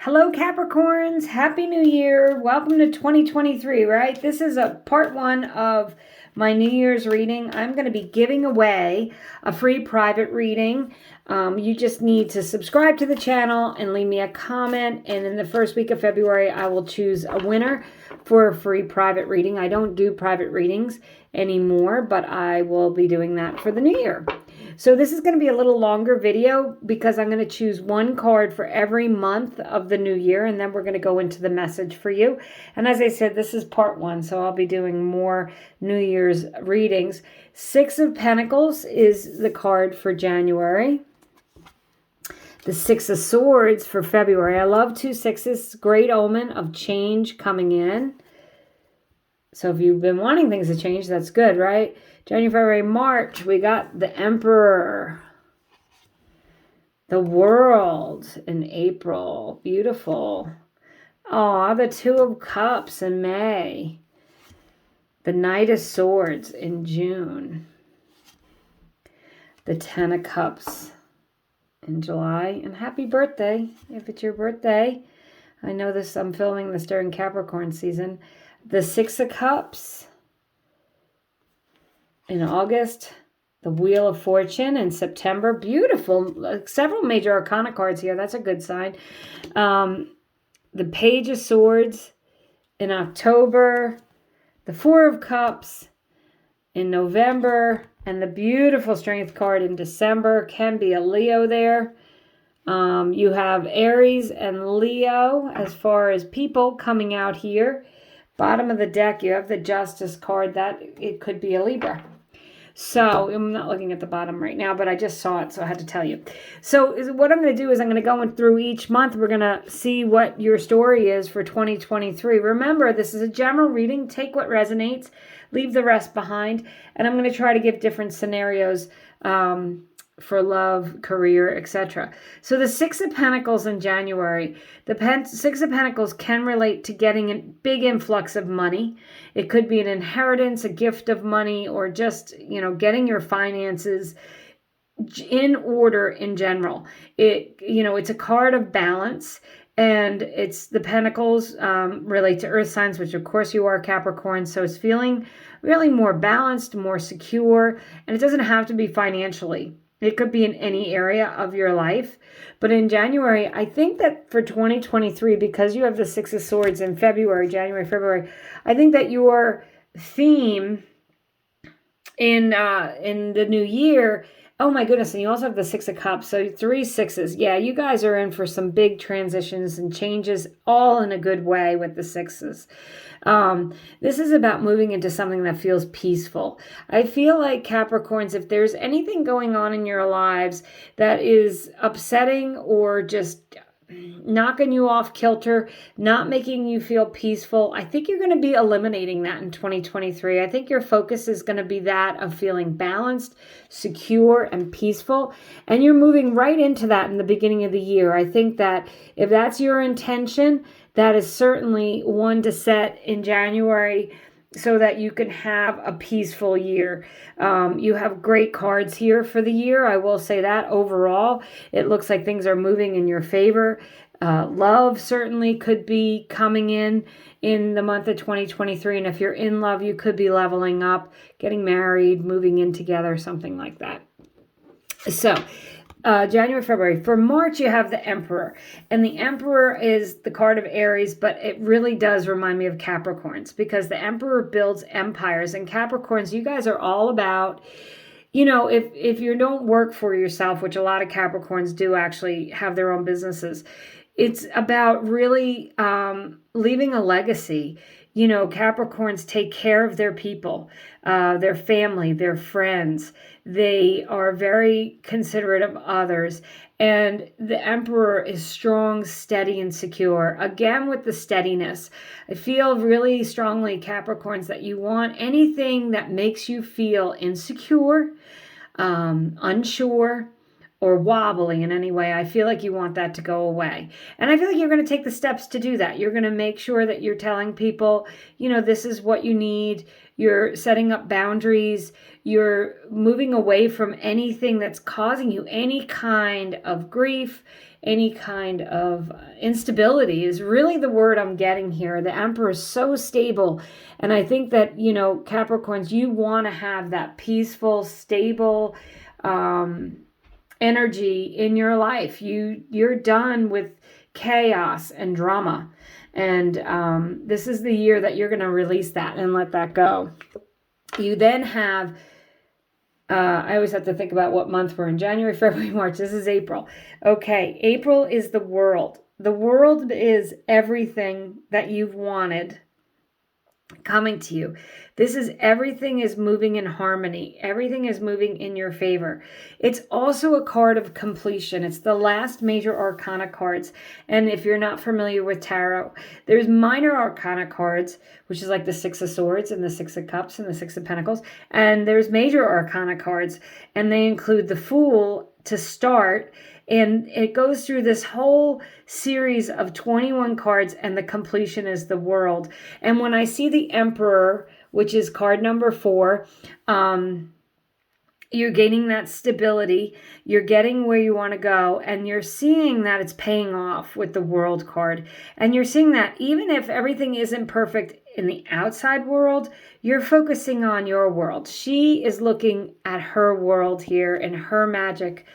Hello, Capricorns. Happy New Year. Welcome to 2023, right? This is a part one of my New Year's reading. I'm going to be giving away a free private reading. You just need to subscribe to the channel and leave me a comment. And in the first week of February, I will choose a winner for a free private reading. I don't do private readings anymore, but I will be doing that for the new year. So this is going to be a little longer video because I'm going to choose one card for every month of the new year, and then we're going to go into the message for you. And as I said, this is part one, so I'll be doing more New Year's readings. Six of Pentacles is the card for January. The Six of Swords for February. I love two sixes. Great omen of change coming in. So if you've been wanting things to change, that's good, right? January, February, March, we got the Emperor. The World in April. Beautiful. Oh, the Two of Cups in May. The Knight of Swords in June. The Ten of Cups in July. And happy birthday if it's your birthday. I know this, I'm filming this during Capricorn season. The Six of Cups in August. The Wheel of Fortune in September. Beautiful. Several major arcana cards here. That's a good sign. The Page of Swords in October. The Four of Cups in November. And the beautiful Strength card in December. Can be a Leo there. You have Aries and Leo as far as people coming out here. Bottom of the deck, you have the Justice card. That it could be a Libra. So I'm not looking at the bottom right now, but I just saw it, so I had to tell you. So what I'm going to do is I'm going to go through each month. We're going to see what your story is for 2023. Remember, this is a general reading. Take what resonates, leave the rest behind. And I'm going to try to give different scenarios for love, career, etc. So the Six of Pentacles in January. The Six of Pentacles can relate to getting a big influx of money. It could be an inheritance, a gift of money, or just, getting your finances in order in general. It's a card of balance. And it's the Pentacles relate to earth signs, which of course you are, Capricorn. So it's feeling really more balanced, more secure. And it doesn't have to be financially. It could be in any area of your life. But in January, I think that for 2023, because you have the Six of Swords in February, January, February, I think that your theme in the new year, oh my goodness, and you also have the Six of Cups, so 3 sixes. Yeah, you guys are in for some big transitions and changes, all in a good way with the sixes. This is about moving into something that feels peaceful. I feel like Capricorns, if there's anything going on in your lives that is upsetting or just knocking you off kilter, not making you feel peaceful, I think you're going to be eliminating that in 2023. I think your focus is going to be that of feeling balanced, secure, and peaceful. And you're moving right into that in the beginning of the year. I think that if that's your intention, that is certainly one to set in January so that you can have a peaceful year. You have great cards here for the year. I will say that overall, it looks like things are moving in your favor. Love certainly could be coming in the month of 2023. And if you're in love, you could be leveling up, getting married, moving in together, something like that. So January, February. For March, you have the Emperor. And the Emperor is the card of Aries, but it really does remind me of Capricorns because the Emperor builds empires. And Capricorns, you guys are all about, if you don't work for yourself, which a lot of Capricorns do actually have their own businesses, it's about really leaving a legacy. Capricorns take care of their people, their family, their friends. They are very considerate of others. And the Emperor is strong, steady, and secure. Again, with the steadiness, I feel really strongly, Capricorns, that you want anything that makes you feel insecure, unsure, or wobbly in any way. I feel like you want that to go away. And I feel like you're going to take the steps to do that. You're going to make sure that you're telling people, this is what you need. You're setting up boundaries. You're moving away from anything that's causing you any kind of grief, any kind of instability is really the word I'm getting here. The Emperor is so stable. And I think that, you know, Capricorns, you want to have that peaceful, stable energy in your life. You're done with chaos and drama. And this is the year that you're going to release that and let that go. You then have, I always have to think about what month we're in. January, February, March. This is April. Okay, April is the world. The world is everything that you've wanted coming to you. This is everything is moving in harmony. Everything is moving in your favor. It's also a card of completion. It's the last major arcana cards. And if you're not familiar with tarot, there's minor arcana cards, which is like the Six of Swords and the Six of Cups and the Six of Pentacles. And there's major arcana cards, and they include the Fool to start. And it goes through this whole series of 21 cards, and the completion is the World. And when I see the Emperor, which is card number 4, you're gaining that stability. You're getting where you want to go, and you're seeing that it's paying off with the World card. And you're seeing that even if everything isn't perfect in the outside world, you're focusing on your world. She is looking at her world here and her magic,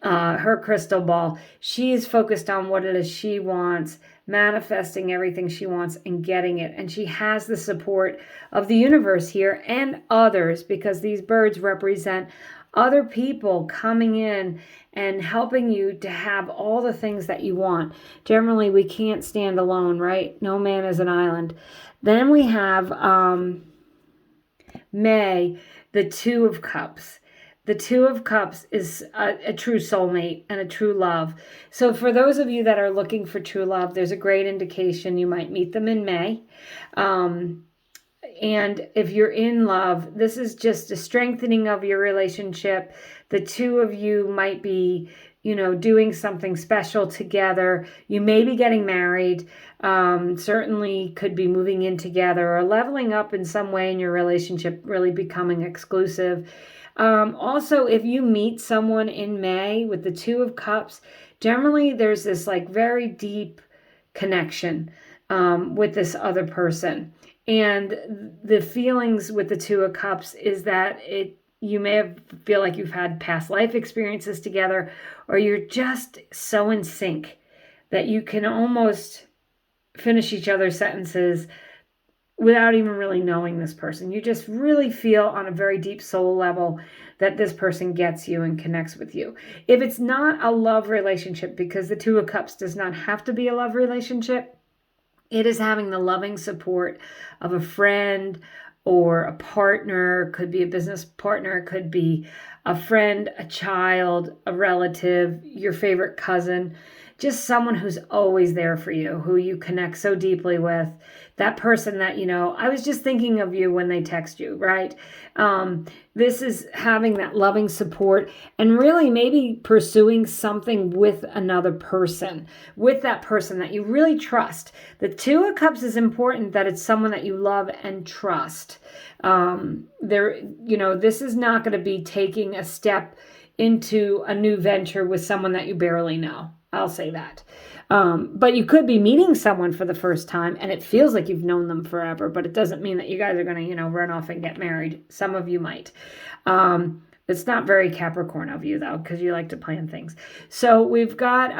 her crystal ball. She is focused on what it is she wants, manifesting everything she wants and getting it. And she has the support of the universe here and others, because these birds represent other people coming in and helping you to have all the things that you want. Generally, we can't stand alone, right? No man is an island. Then we have May, the Two of Cups. The Two of Cups is a true soulmate and a true love. So for those of you that are looking for true love, there's a great indication you might meet them in May. And if you're in love, this is just a strengthening of your relationship. The two of you might be, you know, doing something special together. You may be getting married. Certainly could be moving in together or leveling up in some way in your relationship, really becoming exclusive. Also, if you meet someone in May with the Two of Cups, generally there's this like very deep connection with this other person. And the feelings with the Two of Cups is that you may feel like you've had past life experiences together, or you're just so in sync that you can almost finish each other's sentences without even really knowing this person. You just really feel on a very deep soul level that this person gets you and connects with you. If it's not a love relationship, because the Two of Cups does not have to be a love relationship, it is having the loving support of a friend or a partner. Could be a business partner, could be a friend, a child, a relative, your favorite cousin, just someone who's always there for you, who you connect so deeply with. That person that, you know, I was just thinking of you when they text you, right? This is having that loving support and really maybe pursuing something with another person, with that person that you really trust. The Two of Cups is important that it's someone that you love and trust. This is not going to be taking a step into a new venture with someone that you barely know. I'll say that. But you could be meeting someone for the first time and it feels like you've known them forever, but it doesn't mean that you guys are going to, run off and get married. Some of you might. It's not very Capricorn of you, though, because you like to plan things. So we've got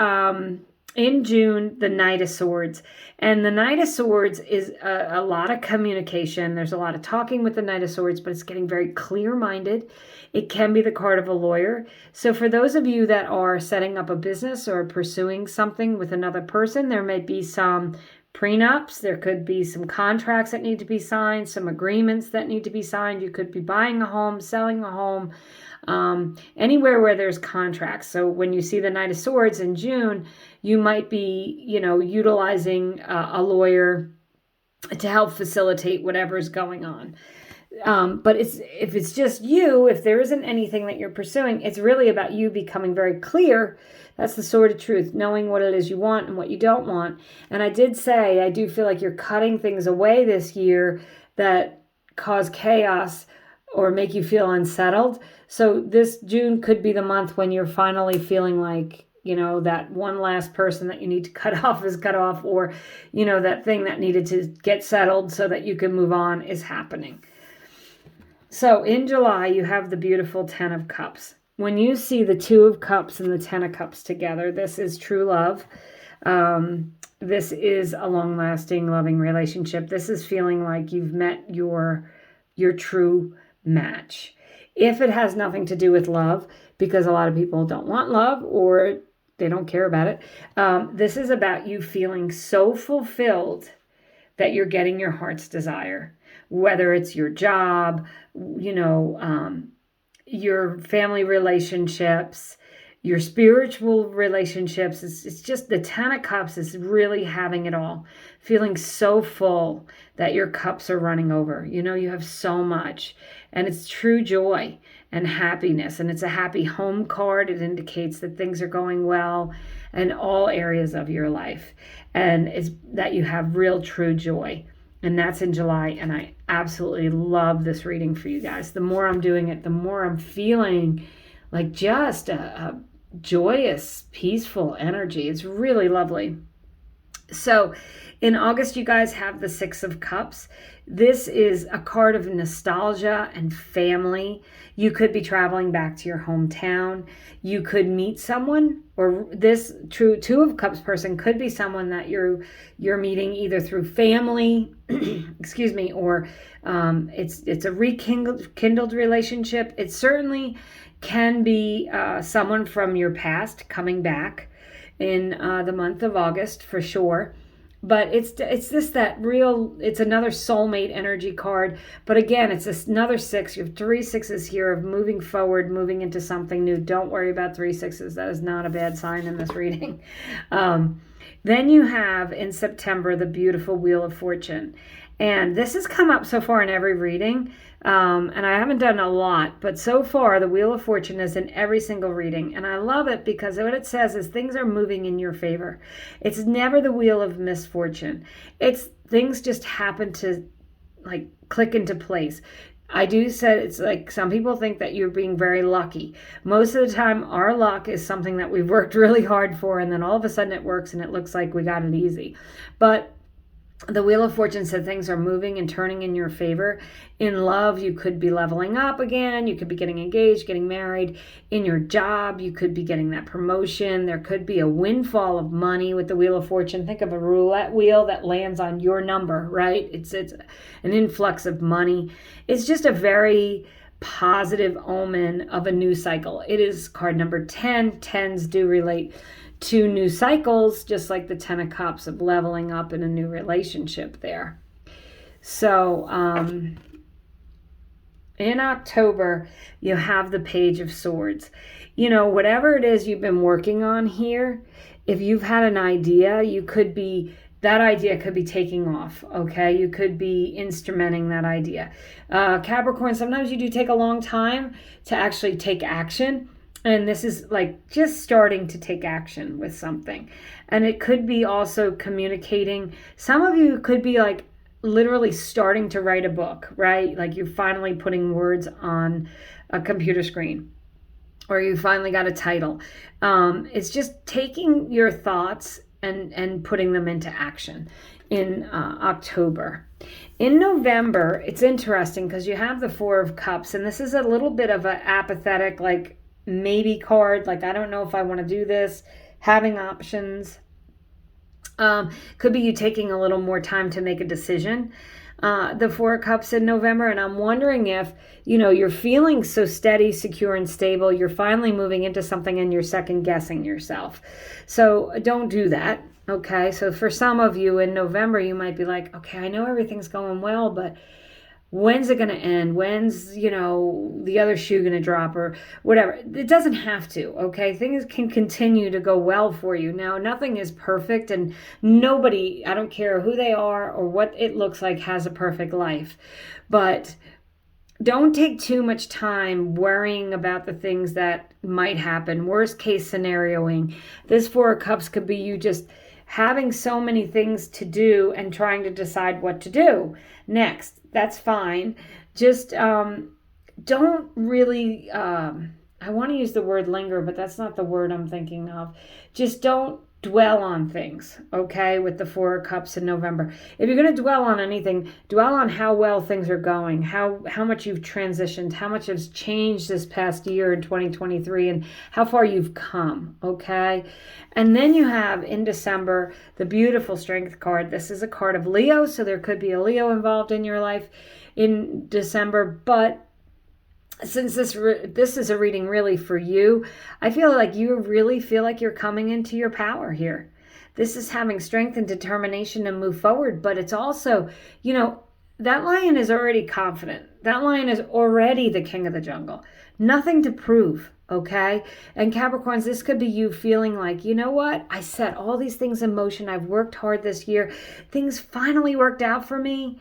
in June, the Knight of Swords. And the Knight of Swords is a lot of communication. There's a lot of talking with the Knight of Swords, but it's getting very clear-minded. It can be the card of a lawyer. So for those of you that are setting up a business or pursuing something with another person, there may be some prenups. There could be some contracts that need to be signed, some agreements that need to be signed. You could be buying a home, selling a home, anywhere where there's contracts. So when you see the Knight of Swords in June, you might be, utilizing a lawyer to help facilitate whatever's going on. But if it's just you, if there isn't anything that you're pursuing, it's really about you becoming very clear. That's the Sword of Truth, knowing what it is you want and what you don't want. And I did say, I do feel like you're cutting things away this year that cause chaos or make you feel unsettled. So this June could be the month when you're finally feeling like that one last person that you need to cut off is cut off, or, that thing that needed to get settled so that you can move on is happening. So in July, you have the beautiful 10 of Cups. When you see the 2 of Cups and the 10 of Cups together, this is true love. This is a long-lasting, loving relationship. This is feeling like you've met your true match. If it has nothing to do with love, because a lot of people don't want love or they don't care about it, this is about you feeling so fulfilled that you're getting your heart's desire. Whether it's your job, your family relationships, your spiritual relationships. It's just the 10 of Cups is really having it all. Feeling so full that your cups are running over. You have so much. And it's true joy and happiness. And it's a happy home card. It indicates that things are going well in all areas of your life. And it's that you have real true joy. And that's in July. And I absolutely love this reading for you guys. The more I'm doing it, the more I'm feeling like just a joyous, peaceful energy. It's really lovely. So in August, you guys have the 6 of Cups. This is a card of nostalgia and family. You could be traveling back to your hometown. You could meet someone, or this true 2 of Cups person could be someone that you're meeting either through family, excuse me, or it's a rekindled relationship. It certainly can be someone from your past coming back in the month of August for sure. But it's another soulmate energy card. But again, it's another 6. You have 3 6s here of moving forward, moving into something new. Don't worry about 3 6s. That is not a bad sign in this reading. Then you have in September the beautiful Wheel of Fortune. And this has come up so far in every reading. And I haven't done a lot, but so far the Wheel of Fortune is in every single reading. And I love it because what it says is things are moving in your favor. It's never the wheel of misfortune. It's things just happen to like click into place. I do say it's like some people think that you're being very lucky. Most of the time, our luck is something that we've worked really hard for, and then all of a sudden it works and it looks like we got it easy. But the Wheel of Fortune said things are moving and turning in your favor. In love, you could be leveling up again. You could be getting engaged, getting married. In your job, you could be getting that promotion. There could be a windfall of money with the Wheel of Fortune. Think of a roulette wheel that lands on your number, right? It's an influx of money. It's just a very positive omen of a new cycle. It is card number 10. 10s do relate to new cycles, just like the 10 of Cups of leveling up in a new relationship there. So in October, you have the Page of Swords. Whatever it is you've been working on here, if you've had an idea, that idea could be taking off, okay? You could be instrumenting that idea. Capricorn, sometimes you do take a long time to actually take action. And this is like just starting to take action with something. And it could be also communicating. Some of you could be like literally starting to write a book, right? Like you're finally putting words on a computer screen, or you finally got a title. It's just taking your thoughts and putting them into action in October. In November, it's interesting because you have the 4 of Cups, and this is a little bit of an apathetic, like, maybe card, like I don't know if I want to do this, having options. Could be you taking a little more time to make a decision. The 4 of Cups in November, and I'm wondering if you're feeling so steady, secure, and stable, you're finally moving into something and you're second guessing yourself. So don't do that. Okay, so for some of you in November, you might be like, okay, I know everything's going well, but when's it going to end? When's, the other shoe going to drop or whatever? It doesn't have to, okay? Things can continue to go well for you. Now, nothing is perfect, and nobody, I don't care who they are or what it looks like, has a perfect life. But don't take too much time worrying about the things that might happen. Worst case scenarioing. This 4 of Cups could be you just having so many things to do and trying to decide what to do next. That's fine. Just don't really I want to use the word linger, but that's not the word I'm thinking of. Just don't dwell on things, okay, with the Four of Cups in November. If you're going to dwell on anything, dwell on how well things are going, how much you've transitioned, how much has changed this past year in 2023, and how far you've come, okay? And then you have, in December, the beautiful Strength card. This is a card of Leo, so there could be a Leo involved in your life in December, but since this is a reading really for you, I feel like you really feel like you're coming into your power here. This is having strength and determination to move forward, but it's also, you know, that lion is already confident. That lion is already the king of the jungle. Nothing to prove, okay? And Capricorns, this could be you feeling like, you know what? I set all these things in motion. I've worked hard this year. Things finally worked out for me.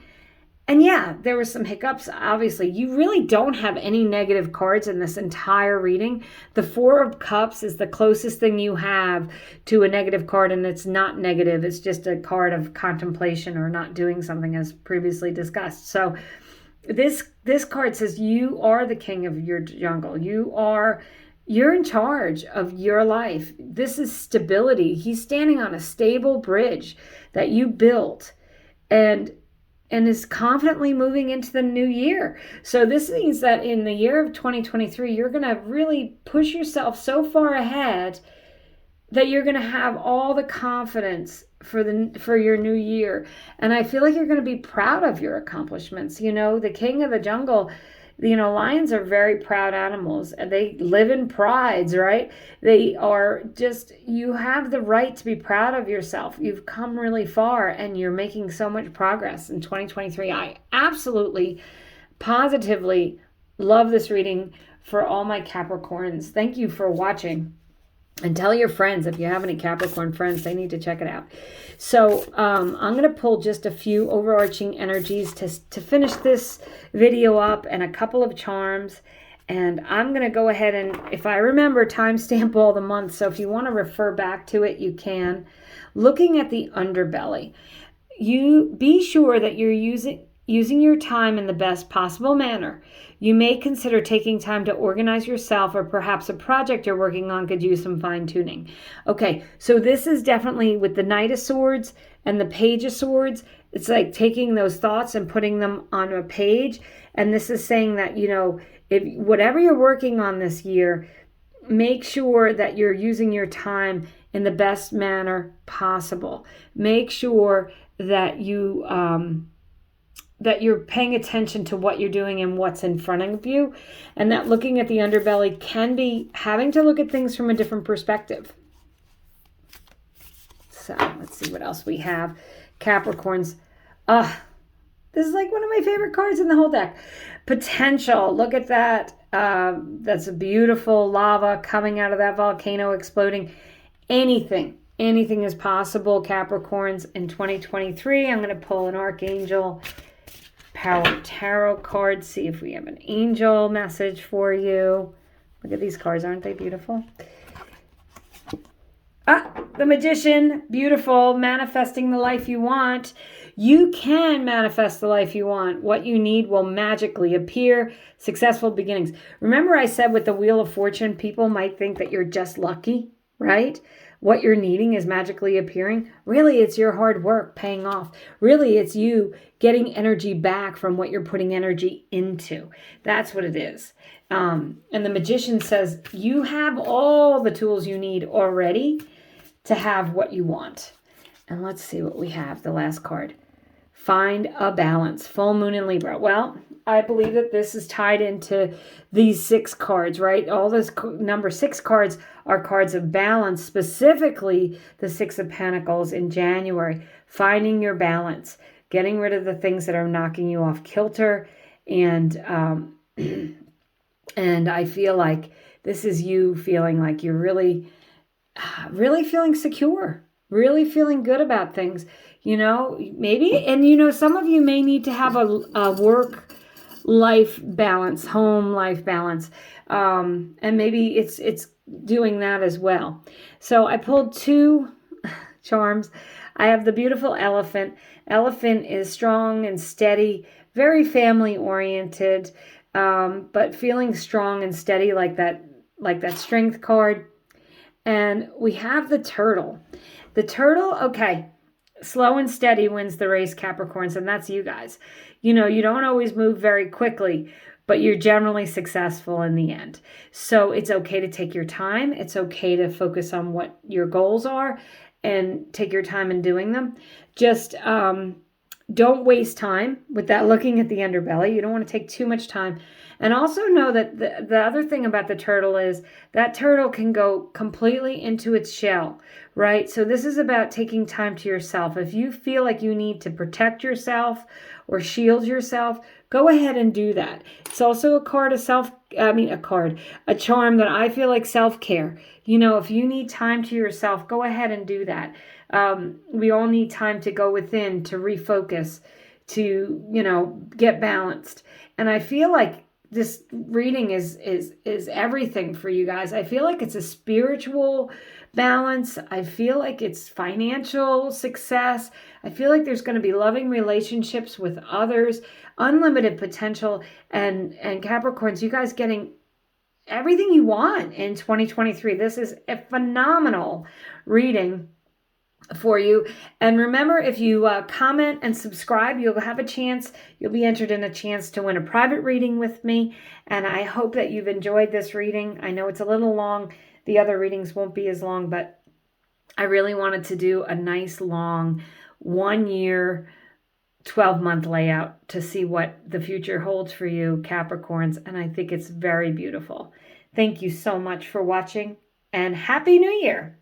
And yeah, there were some hiccups. Obviously, you really don't have any negative cards in this entire reading. The Four of Cups is the closest thing you have to a negative card, and it's not negative. It's just a card of contemplation or not doing something as previously discussed. So this card says you are the king of your jungle. You're in charge of your life. This is stability. He's standing on a stable bridge that you built and is confidently moving into the new year. So this means that in the year of 2023, you're going to really push yourself so far ahead that you're going to have all the confidence for your new year. And I feel like you're going to be proud of your accomplishments. You know, the king of the jungle, you know, lions are very proud animals and they live in prides, right? They are just, you have the right to be proud of yourself. You've come really far and you're making so much progress in 2023. I absolutely, positively love this reading for all my Capricorns. Thank you for watching. And tell your friends, if you have any Capricorn friends, they need to check it out. So I'm going to pull just a few overarching energies to finish this video up and a couple of charms. And I'm going to go ahead and, if I remember, timestamp all the months. So if you want to refer back to it, you can. Looking at the underbelly, you be sure that you're using your time in the best possible manner. You may consider taking time to organize yourself, or perhaps a project you're working on could use some fine-tuning. Okay, so this is definitely with the Knight of Swords and the Page of Swords. It's like taking those thoughts and putting them on a page. And this is saying that, you know, if whatever you're working on this year, make sure that you're using your time in the best manner possible. Make sure that you're paying attention to what you're doing and what's in front of you, and that looking at the underbelly can be having to look at things from a different perspective. So let's see what else we have. Capricorns. This is like one of my favorite cards in the whole deck. Potential. Look at that. That's a beautiful lava coming out of that volcano, exploding. Anything is possible, Capricorns, in 2023. I'm going to pull an Archangel Power Tarot card, see if we have an angel message for you. Look at these cards, aren't they beautiful? The Magician, beautiful, manifesting the life you want. You can manifest the life you want. What you need will magically appear. Successful beginnings. Remember I said with the Wheel of Fortune, people might think that you're just lucky, right? What you're needing is magically appearing. Really, it's your hard work paying off. Really, it's you getting energy back from what you're putting energy into. That's what it is. And the Magician says you have all the tools you need already to have what you want. And let's see what we have, the last card. Find a balance. Full moon in Libra. Well, I believe that this is tied into these 6 cards, right? All those number 6 cards are cards of balance, specifically the 6 of Pentacles in January. Finding your balance, getting rid of the things that are knocking you off kilter. And and I feel like this is you feeling like you're really feeling secure, really feeling good about things. You know, maybe, and you know, some of you may need to have a work-life balance, home-life balance, and maybe it's doing that as well. So I pulled 2 charms. I have the beautiful Elephant. Elephant is strong and steady, very family-oriented, but feeling strong and steady like that like that strength card. And we have the turtle. The turtle, okay, slow and steady wins the race, Capricorns, and that's you guys. You know, you don't always move very quickly, but you're generally successful in the end. So it's okay to take your time. It's okay to focus on what your goals are and take your time in doing them. Just don't waste time with that looking at the underbelly. You don't want to take too much time. And also know that the other thing about the turtle is that turtle can go completely into its shell, right? So this is about taking time to yourself. If you feel like you need to protect yourself or shield yourself, go ahead and do that. It's also a charm that I feel like self-care. You know, if you need time to yourself, go ahead and do that. We all need time to go within, to refocus, to, you know, get balanced. And I feel like this reading is everything for you guys. I feel like it's a spiritual balance. I feel like it's financial success. I feel like there's going to be loving relationships with others, unlimited potential, and Capricorns, you guys getting everything you want in 2023. This is a phenomenal reading for you. And remember, if you comment and subscribe, you'll have a chance. You'll be entered in a chance to win a private reading with me. And I hope that you've enjoyed this reading. I know it's a little long. The other readings won't be as long, but I really wanted to do a nice long 1 year, 12-month layout to see what the future holds for you, Capricorns. And I think it's very beautiful. Thank you so much for watching, and Happy New Year.